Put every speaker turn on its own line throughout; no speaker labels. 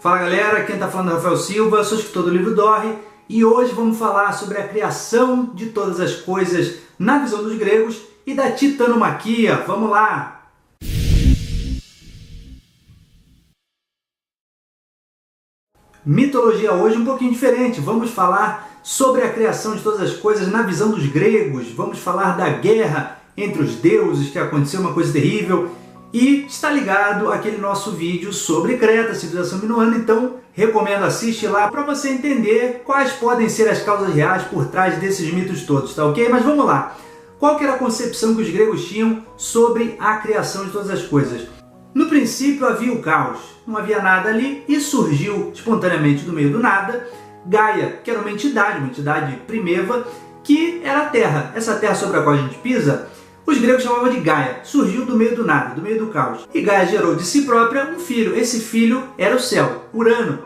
Fala galera, quem está falando é Rafael Silva, sou escritor do livro Dorre e hoje vamos falar sobre a criação de todas as coisas na visão dos gregos e da titanomaquia. Vamos lá! Mitologia hoje um pouquinho diferente, vamos falar sobre a criação de todas as coisas na visão dos gregos, vamos falar da guerra entre os deuses, que aconteceu uma coisa terrível. E está ligado aquele nosso vídeo sobre Creta, civilização minoana, então recomendo assistir lá para você entender quais podem ser as causas reais por trás desses mitos todos, tá ok? Mas vamos lá, qual que era a concepção que os gregos tinham sobre a criação de todas as coisas? No princípio havia o caos, não havia nada ali e surgiu espontaneamente do meio do nada Gaia, que era uma entidade primeva, que era a Terra. Essa Terra sobre a qual a gente pisa, os gregos chamavam de Gaia, surgiu do meio do nada, do meio do caos. E Gaia gerou de si própria um filho. Esse filho era o céu, Urano,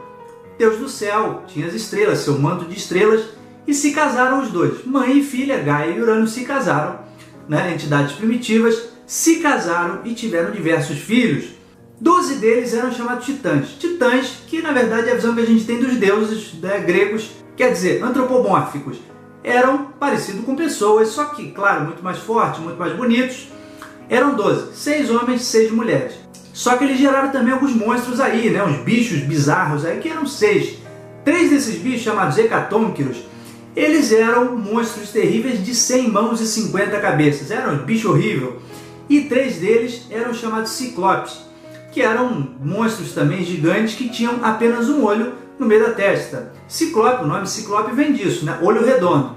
deus do céu, tinha as estrelas, seu manto de estrelas, e se casaram os dois. Mãe e filha, Gaia e Urano, se casaram, né? Entidades primitivas, se casaram e tiveram diversos filhos. 12 deles eram chamados titãs. Titãs, que na verdade é a visão que a gente tem dos deuses, né, gregos, quer dizer, antropomórficos. Eram parecidos com pessoas, só que, claro, muito mais fortes, muito mais bonitos. Eram 12, 6 homens, 6 mulheres. Só que eles geraram também alguns monstros aí, né? Uns bichos bizarros aí, que eram 6. 3 desses bichos, chamados hecatônquiros, eles eram monstros terríveis de 100 mãos e 50 cabeças. Eram um bicho horrível. E 3 deles eram chamados ciclopes, que eram monstros também gigantes que tinham apenas um olho no meio da testa. Ciclope, o nome Ciclope vem disso, né? Olho redondo.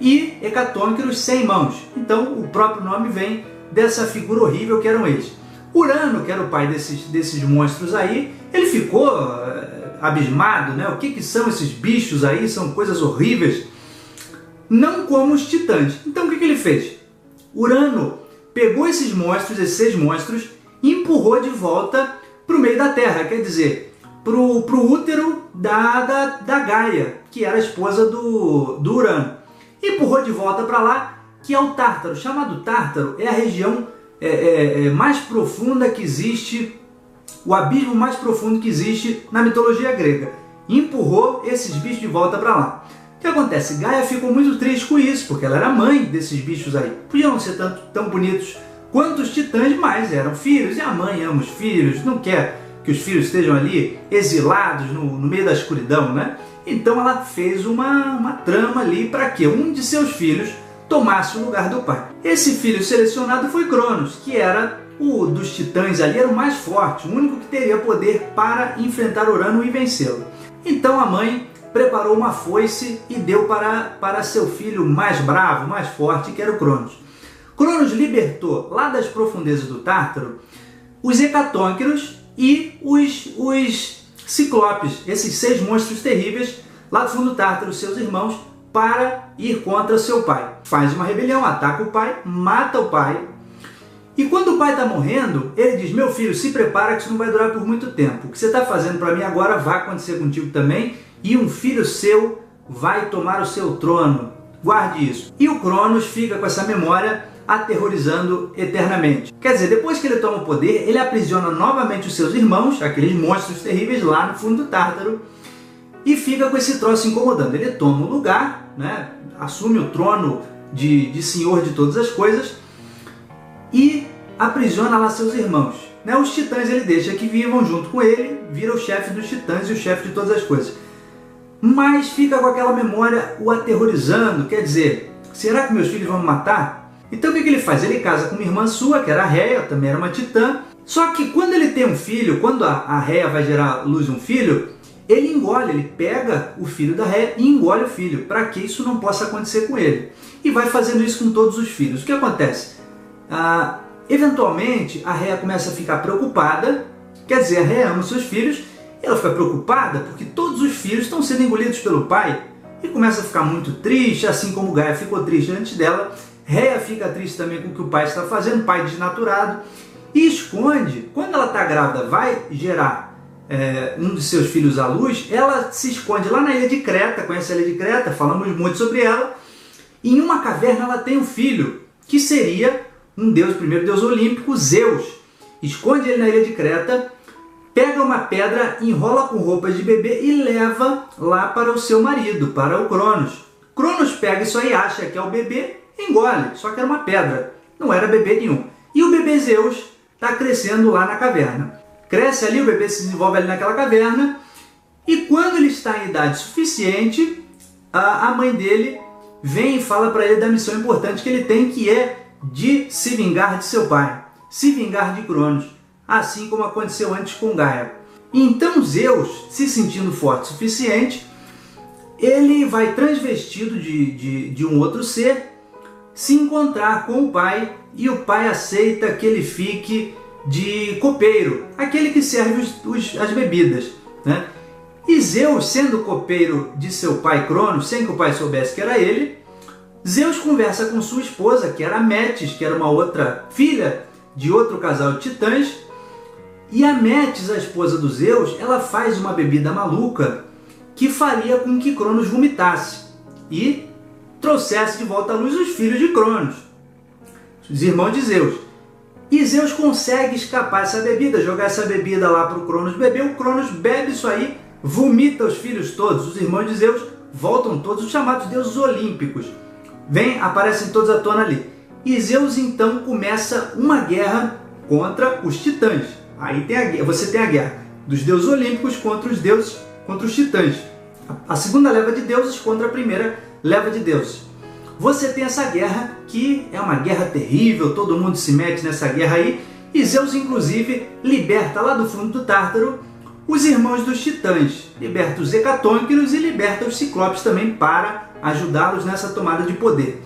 E hecatônquiros, 100 mãos. Então o próprio nome vem dessa figura horrível que eram eles. Urano, que era o pai desses monstros aí, ele ficou abismado, né? O que são esses bichos aí? São coisas horríveis. Não como os titãs. Então o que ele fez? Urano pegou esses monstros, esses 6 monstros, e empurrou de volta para o meio da Terra, quer dizer, para o útero da Gaia, que era a esposa do Urano. E empurrou de volta para lá, que é o Tártaro. Chamado Tártaro é a região mais profunda que existe, o abismo mais profundo que existe na mitologia grega. E empurrou esses bichos de volta para lá. O que acontece? Gaia ficou muito triste com isso, porque ela era mãe desses bichos aí. Podiam não ser tão bonitos quanto os titãs, mas eram filhos, e a mãe ama os filhos, não quer que os filhos estejam ali exilados no meio da escuridão, né? Então ela fez uma trama ali para que um de seus filhos tomasse o lugar do pai. Esse filho selecionado foi Cronos, que era o dos titãs ali, era o mais forte, o único que teria poder para enfrentar Urano e vencê-lo. Então a mãe preparou uma foice e deu para seu filho mais bravo, mais forte, que era o Cronos. Cronos libertou lá das profundezas do Tártaro os hecatônquiros e os ciclopes, esses 6 monstros terríveis lá do fundo do Tártaro, seus irmãos, para ir contra seu pai. Faz uma rebelião, ataca o pai, mata o pai. E quando o pai está morrendo, ele diz: meu filho, se prepara que isso não vai durar por muito tempo. O que você está fazendo para mim agora vai acontecer contigo também, e um filho seu vai tomar o seu trono. Guarde isso. E o Cronos fica com essa memória aterrorizando eternamente. Quer dizer, depois que ele toma o poder, ele aprisiona novamente os seus irmãos, aqueles monstros terríveis lá no fundo do Tártaro, e fica com esse troço incomodando. Ele toma o lugar, né, assume o trono de senhor de todas as coisas e aprisiona lá seus irmãos. Né? Os titãs ele deixa que vivam junto com ele, vira o chefe dos titãs e o chefe de todas as coisas. Mas fica com aquela memória o aterrorizando, quer dizer, será que meus filhos vão me matar? Então o que ele faz? Ele casa com uma irmã sua, que era a Réia, também era uma titã. Só que quando ele tem um filho, quando a Réia vai gerar à luz um filho, ele engole, ele pega o filho da Réia e engole o filho, para que isso não possa acontecer com ele. E vai fazendo isso com todos os filhos. O que acontece? Eventualmente a Réia começa a ficar preocupada, quer dizer, a Réia ama os seus filhos, ela fica preocupada porque todos os filhos estão sendo engolidos pelo pai e começa a ficar muito triste, assim como Gaia ficou triste antes dela. Réia fica triste também com o que o pai está fazendo, pai desnaturado, e esconde. Quando ela está grávida, vai gerar um de seus filhos à luz, ela se esconde lá na ilha de Creta. Conhece a ilha de Creta? Falamos muito sobre ela. E em uma caverna ela tem um filho, que seria um deus, o primeiro deus olímpico, Zeus. Esconde ele na ilha de Creta, pega uma pedra, enrola com roupas de bebê e leva lá para o seu marido, para o Cronos. Cronos pega isso aí, acha que é o bebê, engole, só que era uma pedra, não era bebê nenhum. E o bebê Zeus está crescendo lá na caverna. Cresce ali, o bebê se desenvolve ali naquela caverna, e quando ele está em idade suficiente, a mãe dele vem e fala para ele da missão importante que ele tem, que é de se vingar de seu pai, se vingar de Cronos, assim como aconteceu antes com Gaia. Então Zeus, se sentindo forte o suficiente, ele vai transvestido de um outro ser, se encontrar com o pai, e o pai aceita que ele fique de copeiro, aquele que serve as bebidas, né? E Zeus, sendo copeiro de seu pai Cronos, sem que o pai soubesse que era ele, Zeus conversa com sua esposa, que era Metis, que era uma outra filha de outro casal de titãs, e a Metis, a esposa do Zeus, ela faz uma bebida maluca que faria com que Cronos vomitasse e trouxesse de volta à luz os filhos de Cronos, os irmãos de Zeus. E Zeus consegue escapar dessa bebida, jogar essa bebida lá para o Cronos beber, o Cronos bebe isso aí, vomita os filhos todos, os irmãos de Zeus voltam todos, os chamados deuses olímpicos, aparecem todos à tona ali. E Zeus então começa uma guerra contra os titãs. Aí você tem a guerra dos deuses olímpicos contra os titãs. A segunda leva de deuses contra a primeira leva de deuses. Você tem essa guerra que é uma guerra terrível, todo mundo se mete nessa guerra aí, e Zeus inclusive liberta lá do fundo do Tártaro os irmãos dos titãs, liberta os hecatônquiros e liberta os ciclopes também para ajudá-los nessa tomada de poder.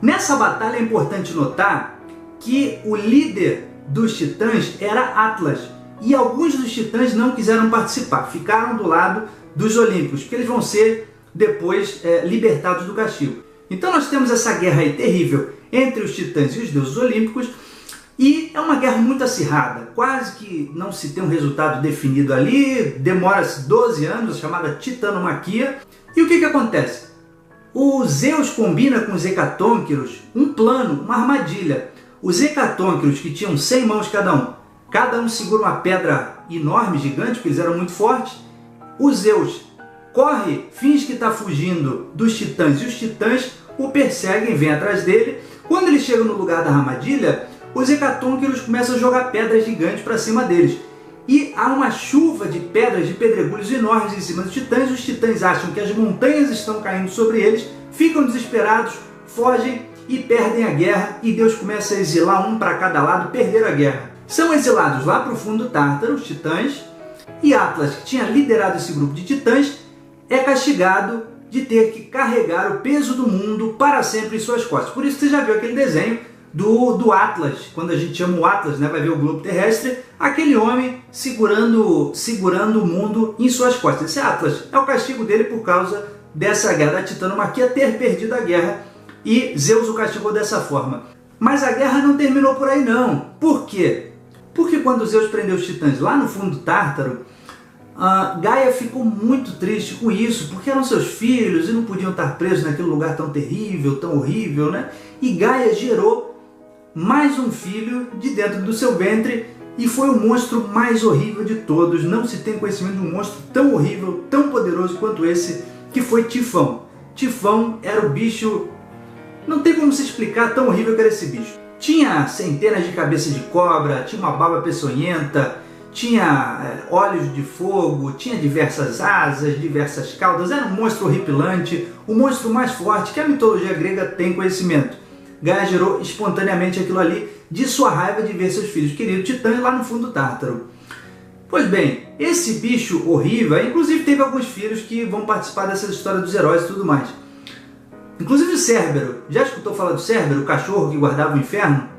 Nessa batalha é importante notar que o líder dos titãs era Atlas, e alguns dos titãs não quiseram participar, ficaram do lado dos olímpicos, porque eles vão ser depois libertados do castigo. Então nós temos essa guerra aí terrível entre os titãs e os deuses olímpicos, e é uma guerra muito acirrada, quase que não se tem um resultado definido ali, demora-se 12 anos, a chamada titanomaquia. E o que acontece? O Zeus combina com os hecatônquiros um plano, uma armadilha. Os hecatônquiros, que tinham 100 mãos cada um segura uma pedra enorme, gigante, porque eles eram muito fortes. O Zeus corre, finge que está fugindo dos titãs, e os titãs o perseguem, vêm atrás dele. Quando ele chega no lugar da armadilha, os hecatônquiros começam a jogar pedras gigantes para cima deles. E há uma chuva de pedras, de pedregulhos enormes em cima dos titãs. Os titãs acham que as montanhas estão caindo sobre eles, ficam desesperados, fogem e perdem a guerra. E Deus começa a exilar um para cada lado, perder a guerra. São exilados lá para o fundo do Tártaro, os titãs, e Atlas, que tinha liderado esse grupo de titãs, é castigado de ter que carregar o peso do mundo para sempre em suas costas. Por isso você já viu aquele desenho do Atlas, quando a gente chama o Atlas, né, vai ver o globo terrestre, aquele homem segurando o mundo em suas costas. Esse Atlas é o castigo dele por causa dessa guerra da titanomaquia, ter perdido a guerra, e Zeus o castigou dessa forma. Mas a guerra não terminou por aí não. Por quê? Porque quando Zeus prendeu os titãs lá no fundo do Tártaro, Gaia ficou muito triste com isso, porque eram seus filhos e não podiam estar presos naquele lugar tão terrível, tão horrível, né? E Gaia gerou mais um filho de dentro do seu ventre, e foi o monstro mais horrível de todos. Não se tem conhecimento de um monstro tão horrível, tão poderoso quanto esse, que foi Tifão. Tifão era o bicho, não tem como se explicar tão horrível que era esse bicho. Tinha centenas de cabeças de cobra, tinha uma barba peçonhenta, tinha olhos de fogo, tinha diversas asas, diversas caudas, era um monstro horripilante, o monstro mais forte que a mitologia grega tem conhecimento. Gaia gerou espontaneamente aquilo ali, de sua raiva de ver seus filhos queridos titãs lá no fundo do Tártaro. Pois bem, esse bicho horrível, inclusive teve alguns filhos que vão participar dessas histórias dos heróis e tudo mais. Inclusive o Cérbero, já escutou falar do Cérbero, o cachorro que guardava o inferno?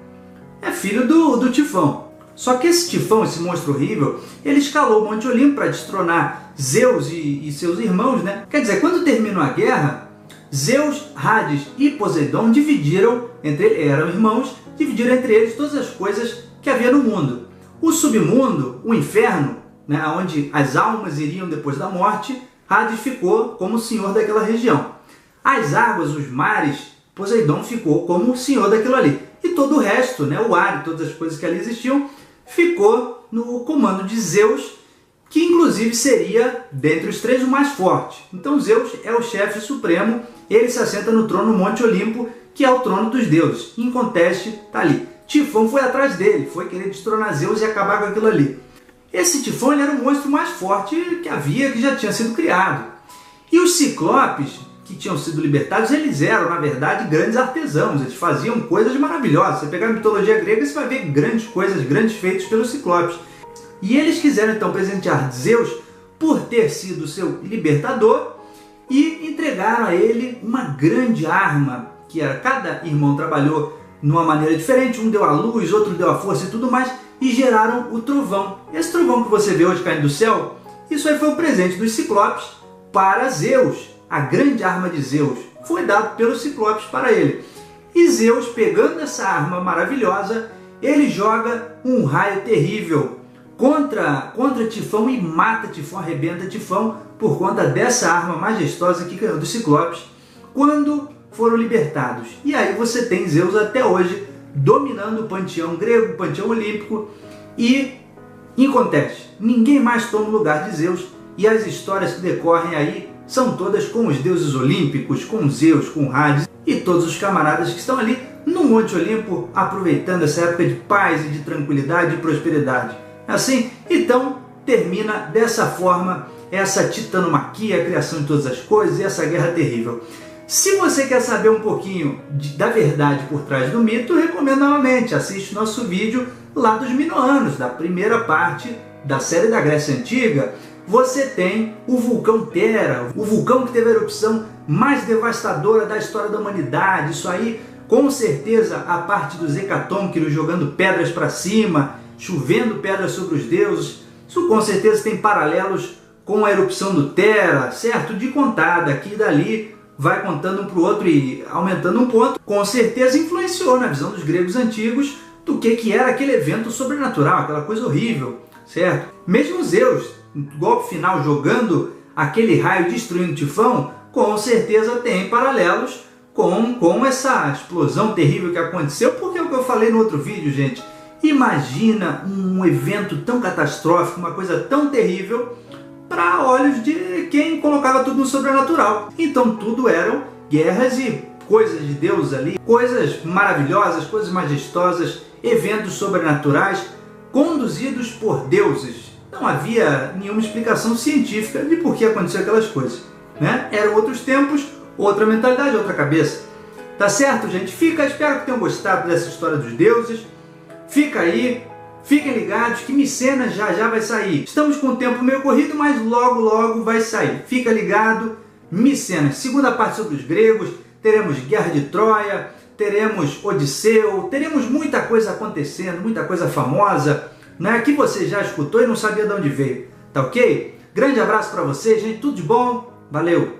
É filho do Tifão. Só que esse Tifão, esse monstro horrível, ele escalou o Monte Olimpo para destronar Zeus e seus irmãos, né? Quer dizer, quando terminou a guerra, Zeus, Hades e Poseidon dividiram eram irmãos, dividiram entre eles todas as coisas que havia no mundo. O submundo, o inferno, né, onde as almas iriam depois da morte, Hades ficou como senhor daquela região. As águas, os mares, Poseidon ficou como senhor daquilo ali. E todo o resto, né, o ar e todas as coisas que ali existiam, ficou no comando de Zeus, que inclusive seria, dentre os três, o mais forte. Então Zeus é o chefe supremo, ele se assenta no trono no Monte Olimpo, que é o trono dos deuses. Em conteste, está ali. Tifão foi atrás dele, foi querer destronar Zeus e acabar com aquilo ali. Esse Tifão ele era o monstro mais forte que havia, que já tinha sido criado. E os ciclopes, que tinham sido libertados, eles eram, na verdade, grandes artesãos, eles faziam coisas maravilhosas. Você pegar a mitologia grega, você vai ver grandes coisas, grandes feitos pelos ciclopes. E eles quiseram então presentear Zeus por ter sido seu libertador e entregaram a ele uma grande arma, que era, cada irmão trabalhou numa maneira diferente, um deu a luz, outro deu a força e tudo mais, e geraram o trovão. Esse trovão que você vê hoje caindo do céu, isso aí foi o presente dos ciclopes para Zeus. A grande arma de Zeus foi dada pelos ciclopes para ele. E Zeus, pegando essa arma maravilhosa, ele joga um raio terrível contra Tifão e mata Tifão, arrebenta Tifão por conta dessa arma majestosa que ganhou dos ciclopes quando foram libertados. E aí você tem Zeus até hoje dominando o panteão grego, o panteão olímpico, e em conteste, ninguém mais toma o lugar de Zeus, e as histórias que decorrem aí são todas com os deuses olímpicos, com Zeus, com Hades e todos os camaradas que estão ali no Monte Olimpo aproveitando essa época de paz e de tranquilidade e prosperidade. Assim, então termina dessa forma essa titanomaquia, a criação de todas as coisas e essa guerra terrível. Se você quer saber um pouquinho da verdade por trás do mito, eu recomendo novamente, assiste nosso vídeo lá dos Minoanos, da primeira parte da série da Grécia Antiga. Você tem o vulcão Tera, o vulcão que teve a erupção mais devastadora da história da humanidade. Isso aí, com certeza, a parte dos hecatônquiros jogando pedras para cima, chovendo pedras sobre os deuses. Isso com certeza tem paralelos com a erupção do Tera, certo? De contar daqui e dali, vai contando um para o outro e aumentando um ponto. Com certeza influenciou na visão dos gregos antigos do que era aquele evento sobrenatural, aquela coisa horrível, certo? Mesmo Zeus, no golpe final, jogando aquele raio destruindo Tifão, com certeza tem paralelos com essa explosão terrível que aconteceu, porque é o que eu falei no outro vídeo, gente. Imagina um evento tão catastrófico, uma coisa tão terrível, para olhos de quem colocava tudo no sobrenatural. Então tudo eram guerras e coisas de Deus ali, coisas maravilhosas, coisas majestosas, eventos sobrenaturais conduzidos por deuses. Não havia nenhuma explicação científica de por que aconteceu aquelas coisas, né? Eram outros tempos, outra mentalidade, outra cabeça. Tá certo, gente? Espero que tenham gostado dessa história dos deuses. Fica aí, fiquem ligados que Micenas já vai sair. Estamos com o tempo meio corrido, mas logo vai sair. Fica ligado, Micenas, segunda parte sobre os gregos, teremos Guerra de Troia, teremos Odisseu, teremos muita coisa acontecendo, muita coisa famosa, né, que você já escutou e não sabia de onde veio, tá ok? Grande abraço para vocês, gente, tudo de bom, valeu!